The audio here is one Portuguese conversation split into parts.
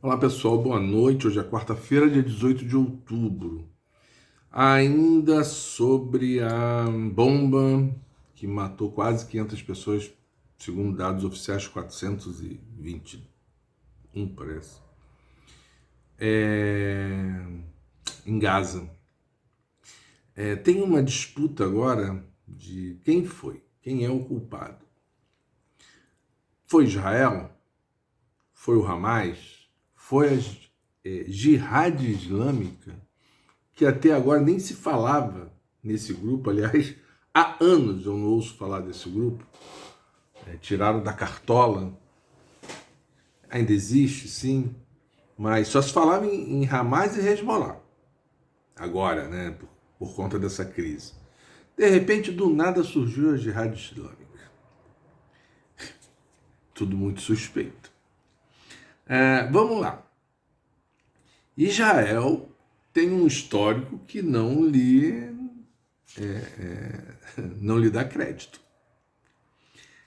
Olá pessoal, boa noite. Hoje é quarta-feira, dia 18 de outubro. Ainda sobre a bomba que matou quase 500 pessoas, segundo dados oficiais, 421, parece, em Gaza. Tem uma disputa agora de quem é o culpado. Foi Israel? Foi o Hamas? Foi a Jihad Islâmica? Que até agora nem se falava nesse grupo, aliás, há anos eu não ouço falar desse grupo, tiraram da cartola, ainda existe, sim, mas só se falava em Hamas e Hezbollah, agora, né, por conta dessa crise. De repente, do nada surgiu a Jihad Islâmica. Tudo muito suspeito. Vamos lá. Israel tem um histórico que não lhe dá crédito.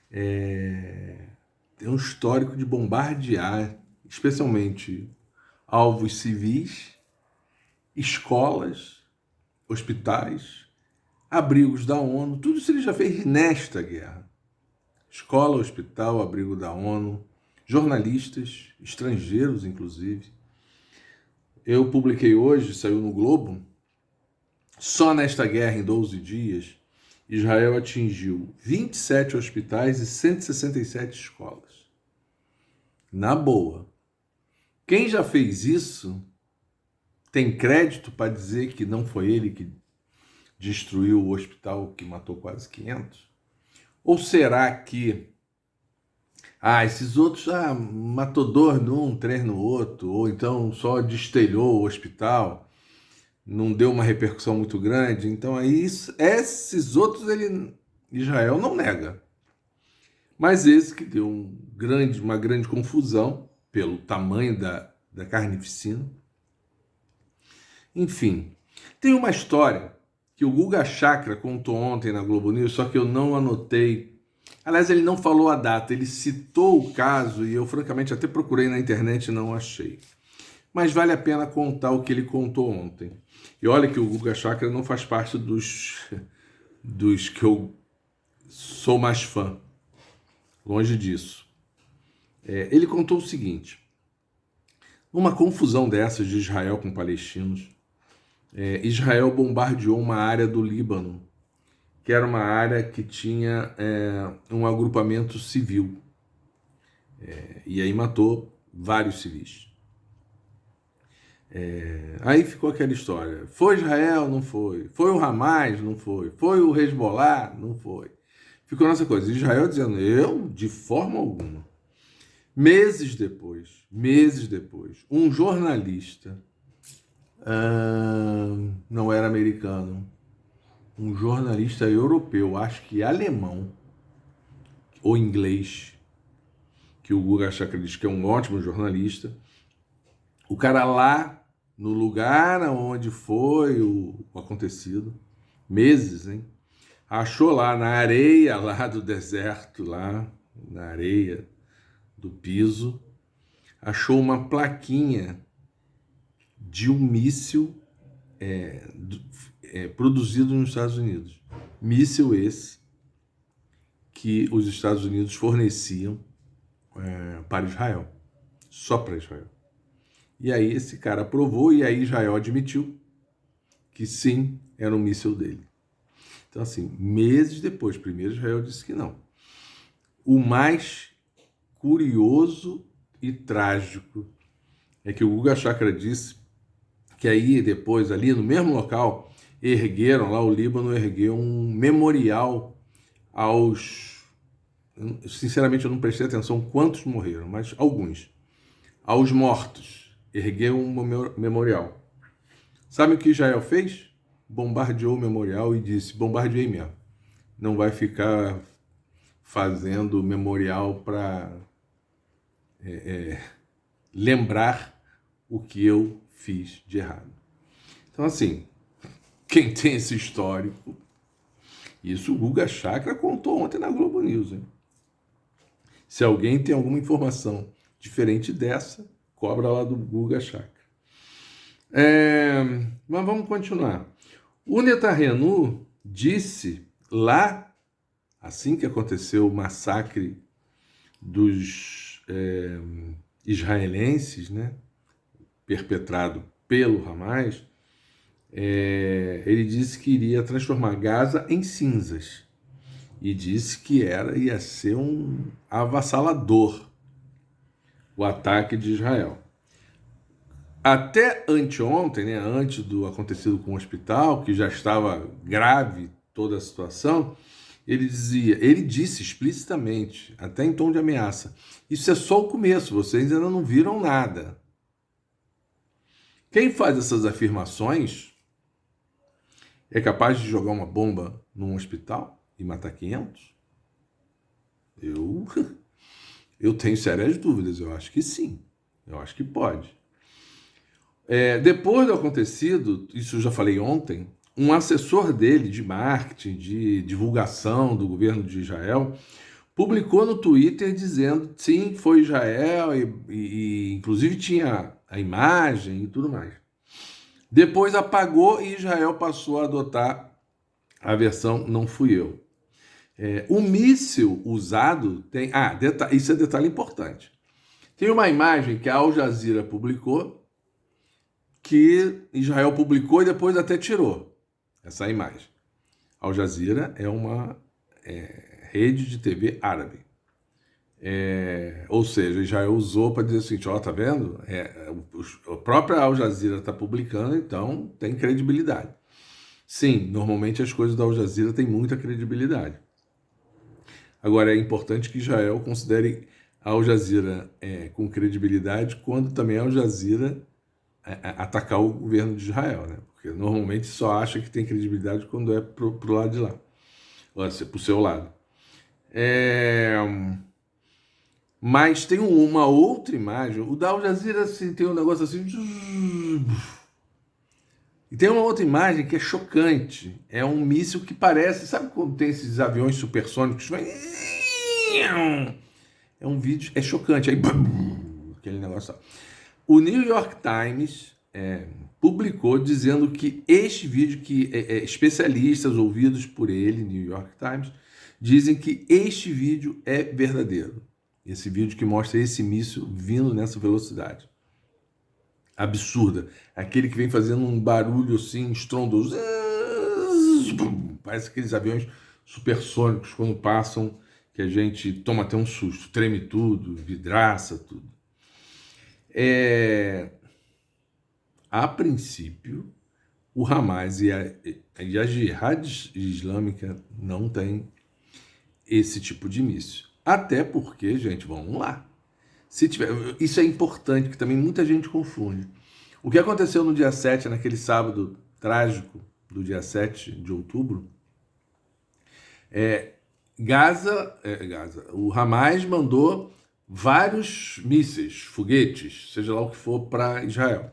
Tem um histórico de bombardear, especialmente alvos civis, escolas, hospitais, abrigos da ONU. Tudo isso ele já fez nesta guerra. Escola, hospital, abrigo da ONU, jornalistas, estrangeiros inclusive. Eu publiquei hoje, saiu no Globo, só nesta guerra, em 12 dias, Israel atingiu 27 hospitais e 167 escolas. Na boa. Quem já fez isso tem crédito para dizer que não foi ele que destruiu o hospital que matou quase 500? Ou será que esses outros matou 2 num, 3 no outro, ou então só destelhou o hospital, não deu uma repercussão muito grande? Então aí esses outros Israel não nega. Mas esse que deu uma grande confusão pelo tamanho da carnificina. Enfim, tem uma história que o Guga Chakra contou ontem na Globo News, só que eu não anotei. Aliás, ele não falou a data, ele citou o caso e eu, francamente, até procurei na internet e não achei. Mas vale a pena contar o que ele contou ontem. E olha que o Guga Chakra não faz parte dos que eu sou mais fã. Longe disso. Ele contou o seguinte: numa confusão dessas de Israel com palestinos, Israel bombardeou uma área do Líbano, que era uma área que tinha um agrupamento civil. E aí matou vários civis. Aí ficou aquela história. Foi Israel? Não foi. Foi o Hamas? Não foi. Foi o Hezbollah? Não foi. Ficou nessa coisa. Israel dizendo, eu, de forma alguma. Meses depois, um jornalista, não era americano, um jornalista europeu, acho que alemão ou inglês, que o Guga Chakra diz que é um ótimo jornalista, o cara lá no lugar onde foi o acontecido, meses, hein? Achou lá na areia lá do deserto, lá na areia do piso, achou uma plaquinha de um míssil produzido nos Estados Unidos. Míssil esse que os Estados Unidos forneciam para Israel, só para Israel. E aí esse cara aprovou e aí Israel admitiu que sim, era um míssil dele. Então assim, meses depois, primeiro Israel disse que não. O mais curioso e trágico é que o Guga Chakra disse que aí depois, ali no mesmo local, o Líbano ergueu um memorial aos... Sinceramente, eu não prestei atenção quantos morreram, mas alguns. Aos mortos, ergueu um memorial. Sabe o que Israel fez? Bombardeou o memorial e disse, bombardeei mesmo. Não vai ficar fazendo memorial para lembrar o que eu fiz de errado. Então, assim, quem tem esse histórico, isso o Guga Chakra contou ontem na Globo News, hein? Se alguém tem alguma informação diferente dessa, cobra lá do Guga Chakra. Mas vamos continuar. O Netanyahu disse lá, assim que aconteceu o massacre dos israelenses, né, perpetrado pelo Hamas, ele disse que iria transformar Gaza em cinzas e disse que ia ser um avassalador o ataque de Israel. Até anteontem, né, antes do acontecido com o hospital, que já estava grave toda a situação, ele disse explicitamente, até em tom de ameaça, isso é só o começo, vocês ainda não viram nada. Quem faz essas afirmações é capaz de jogar uma bomba num hospital e matar 500? Eu tenho sérias dúvidas, eu acho que sim, eu acho que pode. Depois do acontecido, isso eu já falei ontem, um assessor dele de marketing, de divulgação do governo de Israel, publicou no Twitter dizendo sim, foi Israel e inclusive tinha a imagem e tudo mais. Depois apagou e Israel passou a adotar a versão não fui eu. O míssil usado tem... isso é detalhe importante. Tem uma imagem que a Al Jazeera publicou, que Israel publicou e depois até tirou essa imagem. Al Jazeera é uma rede de TV árabe. Ou seja, Israel usou para dizer assim, ó, tá vendo? A própria Al Jazeera está publicando, então tem credibilidade. Sim, normalmente as coisas da Al Jazeera têm muita credibilidade. Agora, é importante que Israel considere a Al Jazeera com credibilidade quando também a Al Jazeera atacar o governo de Israel, né? Porque normalmente só acha que tem credibilidade quando é pro lado de lá, ou seja, pro seu lado. Mas tem uma outra imagem, o da Al Jazeera assim, tem um negócio assim, e tem uma outra imagem que é chocante, é um míssil que parece, sabe quando tem esses aviões supersônicos? É um vídeo, é chocante, aí aquele negócio. O New York Times publicou dizendo que este vídeo, que especialistas ouvidos por ele, New York Times, dizem que este vídeo é verdadeiro. Esse vídeo que mostra esse míssil vindo nessa velocidade absurda. Aquele que vem fazendo um barulho assim, estrondoso. Parece aqueles aviões supersônicos quando passam, que a gente toma até um susto, treme tudo, vidraça, tudo. A princípio, o Hamas e a Jihad Islâmica não tem esse tipo de míssil. Até porque, gente, vamos lá. Se tiver, isso é importante, que também muita gente confunde. O que aconteceu no dia 7, naquele sábado trágico do dia 7 de outubro, Gaza, o Hamas mandou vários mísseis, foguetes, seja lá o que for, para Israel.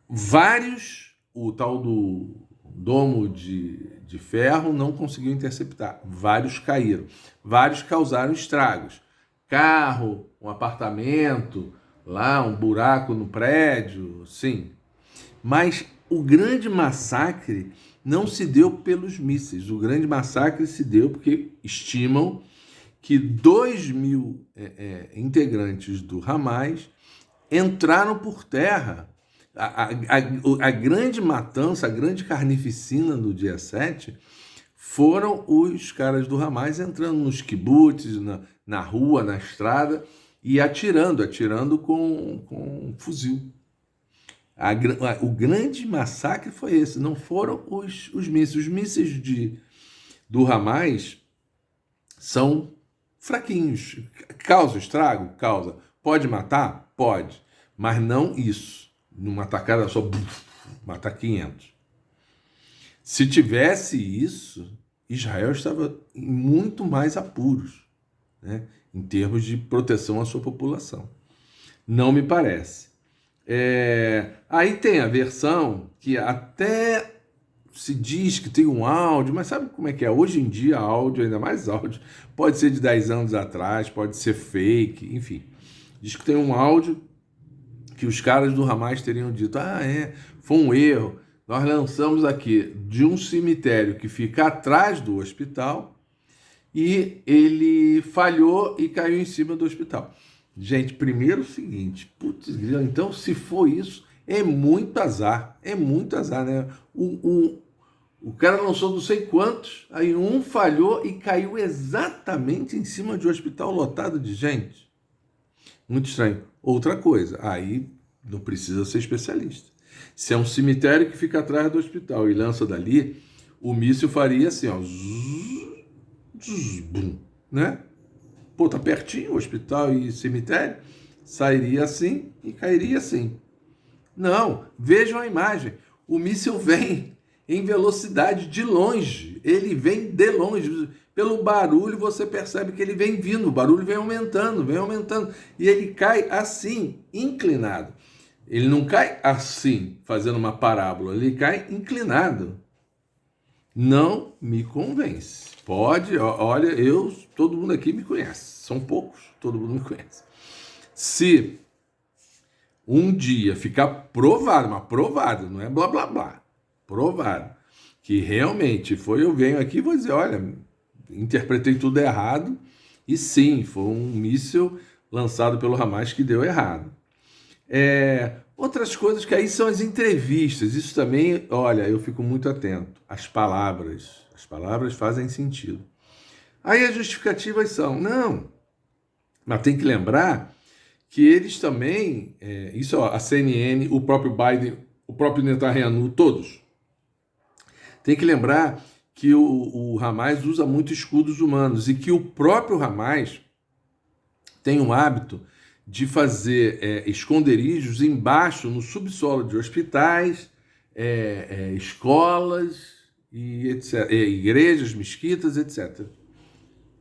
Vários, o tal do domo de ferro não conseguiu interceptar. Vários caíram. Vários causaram estragos. Carro, um apartamento, lá um buraco no prédio, sim. Mas o grande massacre não se deu pelos mísseis. O grande massacre se deu porque estimam que 2.000 integrantes do Hamas entraram por terra. A grande matança, a grande carnificina no dia 7 foram os caras do Hamas entrando nos kibbutz, na rua, na estrada e atirando com fuzil. O grande massacre foi esse, não foram os mísseis. Os mísseis do Hamas são fraquinhos. Causa estrago? Causa. Pode matar? Pode. Mas não isso. Numa tacada só, matar 500. Se tivesse isso, Israel estava em muito mais apuros, né, em termos de proteção à sua população. Não me parece. Aí tem a versão que até se diz que tem um áudio, mas sabe como é que é? Hoje em dia, áudio, ainda mais áudio, pode ser de 10 anos atrás, pode ser fake, enfim. Diz que tem um áudio que os caras do Hamas teriam dito, foi um erro, nós lançamos aqui de um cemitério que fica atrás do hospital e ele falhou e caiu em cima do hospital. Gente, primeiro o seguinte, putz, então se for isso, é muito azar, né? O cara lançou não sei quantos, aí um falhou e caiu exatamente em cima de um hospital lotado de gente. Muito estranho. Outra coisa, aí não precisa ser especialista. Se é um cemitério que fica atrás do hospital e lança dali, o míssil faria assim, ó, bum, né? Pô, tá pertinho o hospital e cemitério, sairia assim e cairia assim. Não, vejam a imagem. O míssil vem em velocidade de longe. Ele vem de longe. Pelo barulho você percebe que ele vem vindo. O barulho vem aumentando. E ele cai assim, inclinado. Ele não cai assim, fazendo uma parábola. Ele cai inclinado. Não me convence. Pode, olha, todo mundo aqui me conhece. São poucos, todo mundo me conhece. Se um dia ficar provado, mas provado, não é blá blá blá, provado, que realmente foi, eu venho aqui e vou dizer, olha, interpretei tudo errado, e sim, foi um míssil lançado pelo Hamas que deu errado. Outras coisas que aí são as entrevistas, isso também, olha, eu fico muito atento, as palavras fazem sentido. Aí as justificativas são, não, mas tem que lembrar que eles também, isso a CNN, o próprio Biden, o próprio Netanyahu, todos, tem que lembrar que o Hamas usa muito escudos humanos e que o próprio Hamas tem um hábito de fazer esconderijos embaixo, no subsolo de hospitais, escolas, e etc., igrejas, mesquitas, etc.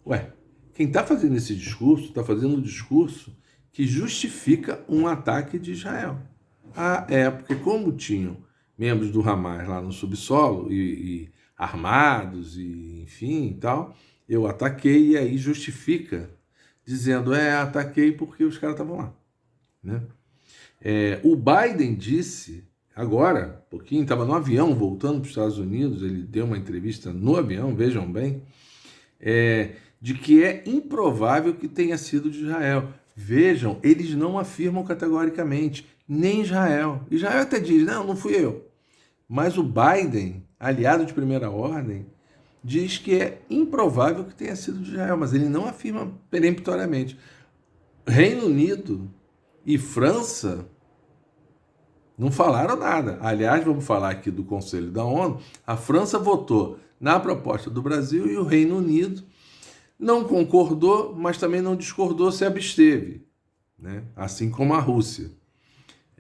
Ué, quem está fazendo esse discurso, está fazendo um discurso que justifica um ataque de Israel. Porque como tinham membros do Hamas lá no subsolo e armados e enfim e tal, eu ataquei e aí justifica dizendo, ataquei porque os caras estavam lá, né? O Biden disse agora, pouquinho, estava no avião voltando para os Estados Unidos, ele deu uma entrevista no avião, vejam bem, de que é improvável que tenha sido de Israel. Vejam, eles não afirmam categoricamente, nem Israel. Israel até diz, não fui eu. Mas o Biden, aliado de primeira ordem, diz que é improvável que tenha sido de Israel, mas ele não afirma peremptoriamente. Reino Unido e França não falaram nada. Aliás, vamos falar aqui do Conselho da ONU. A França votou na proposta do Brasil e o Reino Unido não concordou, mas também não discordou, se absteve, né? Assim como a Rússia.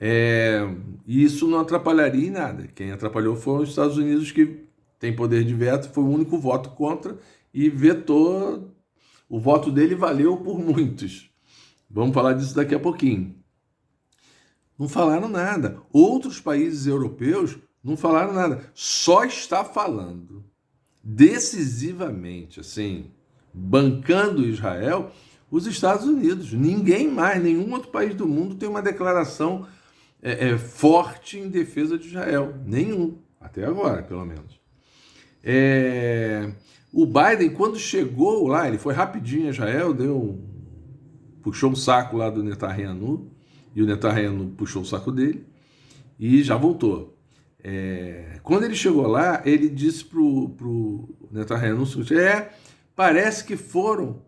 E isso não atrapalharia em nada. Quem atrapalhou foram os Estados Unidos, que tem poder de veto, foi o único voto contra e vetou. O voto dele valeu por muitos. Vamos falar disso daqui a pouquinho. Não falaram nada. Outros países europeus não falaram nada. Só está falando decisivamente, assim, bancando Israel, os Estados Unidos. Ninguém mais, nenhum outro país do mundo tem uma declaração forte em defesa de Israel. Nenhum. Até agora, pelo menos. O Biden, quando chegou lá, ele foi rapidinho a Israel, puxou um saco lá do Netanyahu, e o Netanyahu puxou o saco dele, e já voltou. Quando ele chegou lá, ele disse pro Netanyahu o seguinte, parece que foram,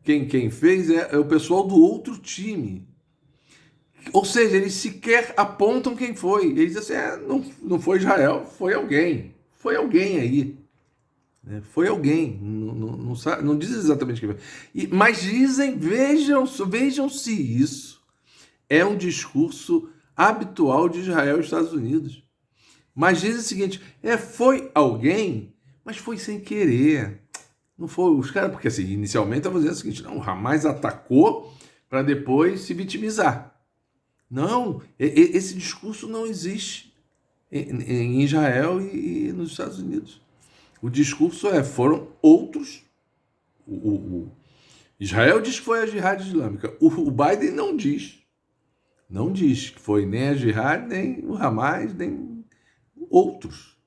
quem fez é o pessoal do outro time. Ou seja, eles sequer apontam quem foi. Eles dizem assim, não foi Israel, foi alguém. Foi alguém aí. Foi alguém. Não diz exatamente quem foi. Mas dizem, vejam se isso é um discurso habitual de Israel e Estados Unidos. Mas dizem o seguinte, foi alguém, mas foi sem querer. Não foi os caras, porque assim, inicialmente estavam dizendo o seguinte, não, o Hamas atacou para depois se vitimizar. Não, esse discurso não existe em Israel e nos Estados Unidos. O discurso foram outros. Israel diz que foi a Jihad Islâmica. O Biden não diz. Não diz que foi nem a Jihad, nem o Hamas, nem outros.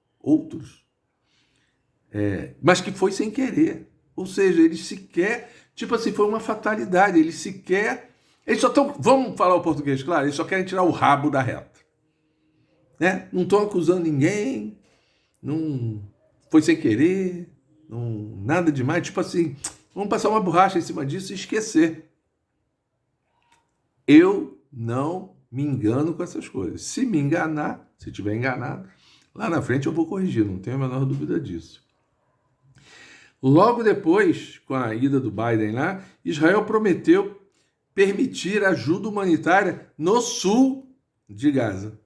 Mas que foi sem querer. Ou seja, eles sequer, tipo assim, foi uma fatalidade. Eles só estão, vamos falar o português, claro, eles só querem tirar o rabo da reta. Né? Não estão acusando ninguém, não foi sem querer, não, nada demais. Tipo assim, vamos passar uma borracha em cima disso e esquecer. Eu não me engano com essas coisas. Se me enganar, se tiver enganado, lá na frente eu vou corrigir, não tenho a menor dúvida disso. Logo depois, com a ida do Biden lá, Israel prometeu permitir ajuda humanitária no sul de Gaza.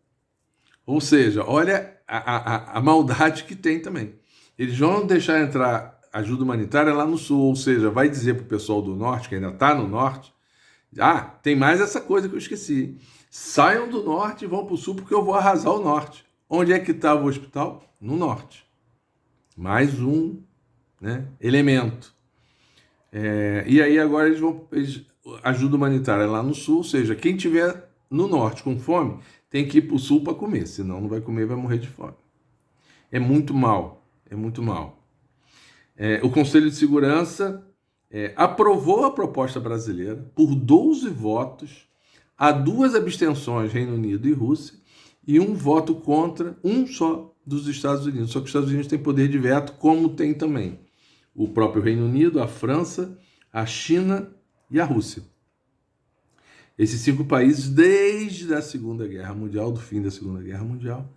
Ou seja, olha a maldade que tem também. Eles vão deixar entrar ajuda humanitária lá no sul, ou seja, vai dizer para o pessoal do norte, que ainda está no norte, tem mais essa coisa que eu esqueci. Saiam do norte e vão para o sul porque eu vou arrasar o norte. Onde é que estava o hospital? No norte. Mais um, né, elemento. E aí agora ajuda humanitária lá no sul, ou seja, quem tiver no norte com fome tem que ir para o sul para comer, senão não vai comer e vai morrer de fome. É muito mal, é muito mal. O Conselho de Segurança aprovou a proposta brasileira por 12 votos, a 2 abstenções, Reino Unido e Rússia, e um voto contra, um só, dos Estados Unidos. Só que os Estados Unidos têm poder de veto, como tem também o próprio Reino Unido, a França, a China e a Rússia. Esses 5 países, desde a Segunda Guerra Mundial, do fim da Segunda Guerra Mundial,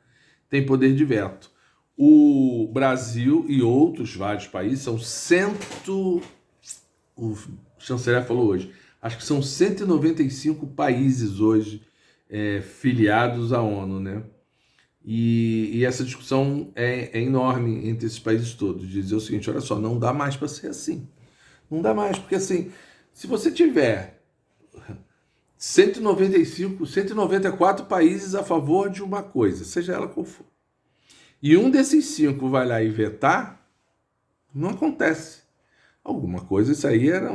têm poder de veto. O Brasil e outros vários países são o chanceler falou hoje, acho que são 195 países hoje filiados à ONU, né? E essa discussão é enorme entre esses países todos, de dizer o seguinte, olha só, não dá mais para ser assim. Não dá mais, porque assim, se você tiver 194 países a favor de uma coisa, seja ela qual for, e um desses 5 vai lá e vetar, não acontece. Alguma coisa, isso aí era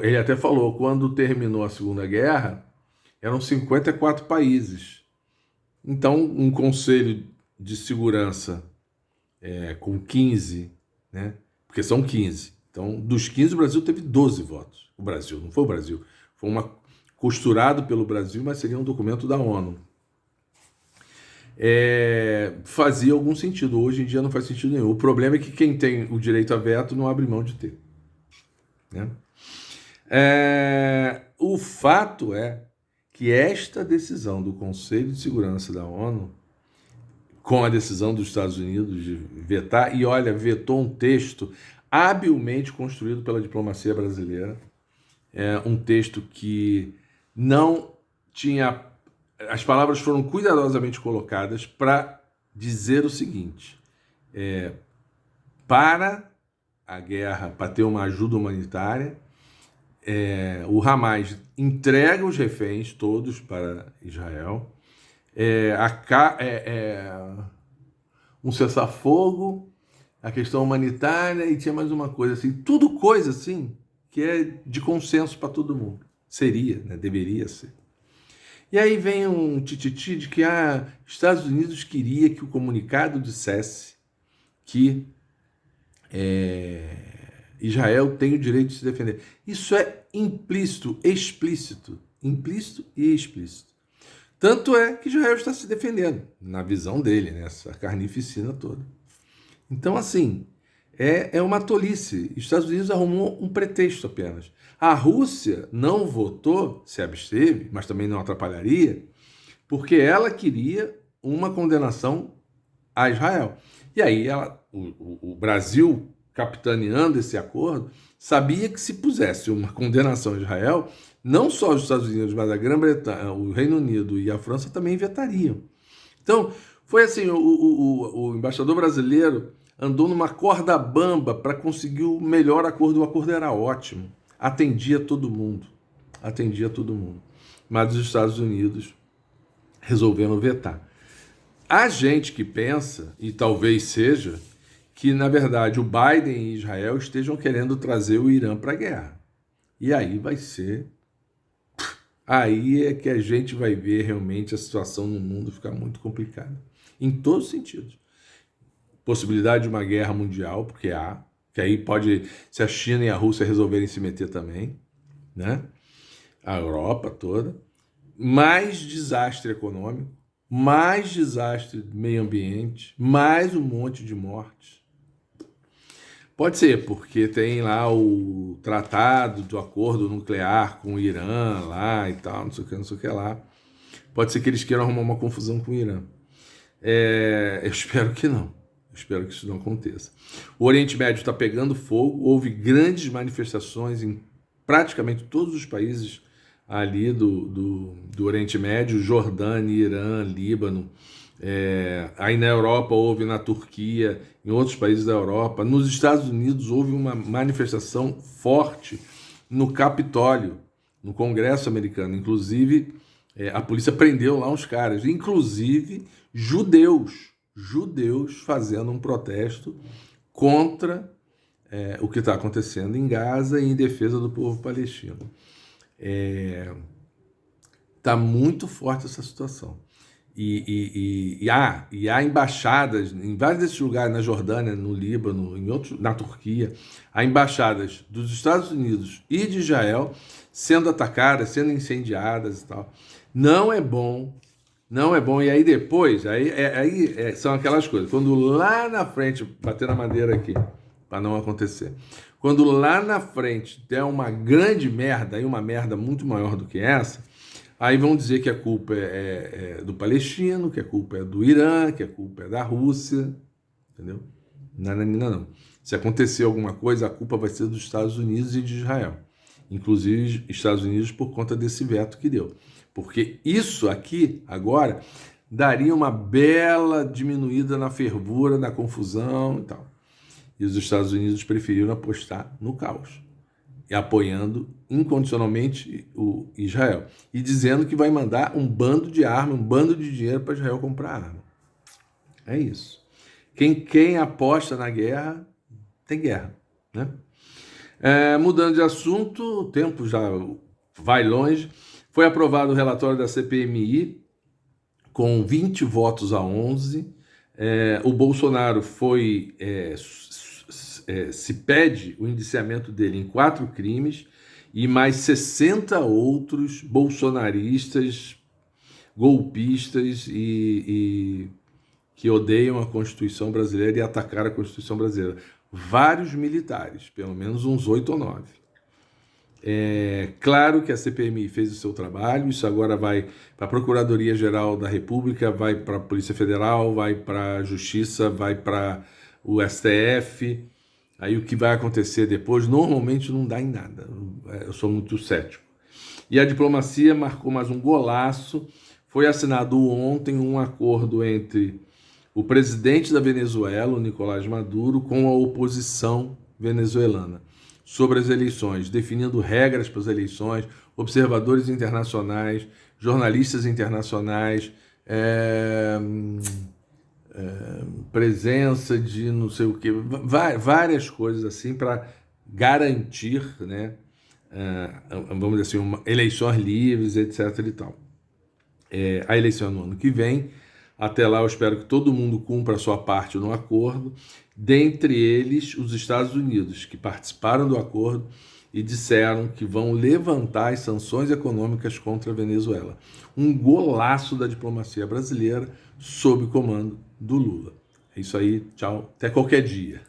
ele até falou, quando terminou a Segunda Guerra, eram 54 países. Então, um Conselho de Segurança com 15, né? Porque são 15. Então, dos 15, o Brasil teve 12 votos. O Brasil, não foi o Brasil. Foi costurado pelo Brasil, mas seria um documento da ONU. Fazia algum sentido. Hoje em dia não faz sentido nenhum. O problema é que quem tem o direito a veto não abre mão de ter. Né? O fato é que esta decisão do Conselho de Segurança da ONU, com a decisão dos Estados Unidos de vetar, e olha, vetou um texto habilmente construído pela diplomacia brasileira, um texto que não tinha... As palavras foram cuidadosamente colocadas para dizer o seguinte, para a guerra, para ter uma ajuda humanitária, o Hamas entrega os reféns todos para Israel, um cessar-fogo, a questão humanitária, e tinha mais uma coisa assim, tudo coisa assim, que é de consenso para todo mundo. Seria, né? Deveria ser. E aí vem um tititi de que Estados Unidos queria que o comunicado dissesse que Israel tem o direito de se defender. Isso é implícito, explícito. Implícito e explícito. Tanto é que Israel está se defendendo, na visão dele, né? Essa carnificina toda. Então, assim, é uma tolice. Os Estados Unidos arrumou um pretexto apenas. A Rússia não votou, se absteve, mas também não atrapalharia, porque ela queria uma condenação a Israel. E aí o Brasil, capitaneando esse acordo, sabia que se pusesse uma condenação a Israel, não só os Estados Unidos, mas a Grã-Bretanha, o Reino Unido e a França também vetariam. Então, foi assim, o embaixador brasileiro andou numa corda bamba para conseguir o melhor acordo. O acordo era ótimo, atendia todo mundo. Mas os Estados Unidos resolveram vetar. Há gente que pensa, e talvez seja, que na verdade o Biden e Israel estejam querendo trazer o Irã para a guerra. E aí vai ser aí é que a gente vai ver realmente a situação no mundo ficar muito complicada, em todos os sentidos. Possibilidade de uma guerra mundial, porque há, que aí pode, se a China e a Rússia resolverem se meter também, né? A Europa toda, mais desastre econômico, mais desastre meio ambiente, mais um monte de mortes. Pode ser, porque tem lá o tratado do acordo nuclear com o Irã lá e tal, não sei o que, não sei o que lá. Pode ser que eles queiram arrumar uma confusão com o Irã. Eu espero que não. Eu espero que isso não aconteça. O Oriente Médio está pegando fogo, houve grandes manifestações em praticamente todos os países ali do Oriente Médio, Jordânia, Irã, Líbano. Aí na Europa houve, na Turquia, em outros países da Europa. Nos Estados Unidos houve uma manifestação forte no Capitólio, no Congresso americano. Inclusive, a polícia prendeu lá uns caras, inclusive judeus fazendo um protesto contra o que está acontecendo em Gaza e em defesa do povo palestino. Está muito forte essa situação. E há embaixadas em vários desses lugares, na Jordânia, no Líbano, em outros, na Turquia, há embaixadas dos Estados Unidos e de Israel sendo atacadas, sendo incendiadas e tal. Não é bom, não é bom. E aí depois, são aquelas coisas. Quando lá na frente, bater na madeira aqui, para não acontecer, quando lá na frente der uma grande merda, aí uma merda muito maior do que essa, aí vão dizer que a culpa é do palestino, que a culpa é do Irã, que a culpa é da Rússia, entendeu? Não. Se acontecer alguma coisa, a culpa vai ser dos Estados Unidos e de Israel. Inclusive, Estados Unidos por conta desse veto que deu. Porque isso aqui, agora, daria uma bela diminuída na fervura, na confusão e tal. E os Estados Unidos preferiram apostar no caos, e apoiando incondicionalmente o Israel. E dizendo que vai mandar um bando de armas, um bando de dinheiro para Israel comprar arma. É isso. Quem aposta na guerra, tem guerra, né? Mudando de assunto, o tempo já vai longe. Foi aprovado o relatório da CPMI com 20 votos a 11. O Bolsonaro se pede o indiciamento dele em 4 crimes e mais 60 outros bolsonaristas, golpistas e que odeiam a Constituição brasileira e atacaram a Constituição brasileira. Vários militares, pelo menos uns 8 ou 9. Claro que a CPMI fez o seu trabalho, isso agora vai para a Procuradoria-Geral da República, vai para a Polícia Federal, vai para a Justiça, vai para o STF. Aí o que vai acontecer depois normalmente não dá em nada. Eu sou muito cético. E a diplomacia marcou mais um golaço. Foi assinado ontem um acordo entre o presidente da Venezuela, o Nicolás Maduro, com a oposição venezuelana sobre as eleições, definindo regras para as eleições, observadores internacionais, jornalistas internacionais, presença de não sei o que, várias coisas assim para garantir, né, vamos dizer assim, eleições livres, etc. e tal. A eleição é no ano que vem. Até lá eu espero que todo mundo cumpra a sua parte no acordo, dentre eles os Estados Unidos, que participaram do acordo e disseram que vão levantar as sanções econômicas contra a Venezuela. Um golaço da diplomacia brasileira sob comando do Lula. É isso aí, tchau, até qualquer dia.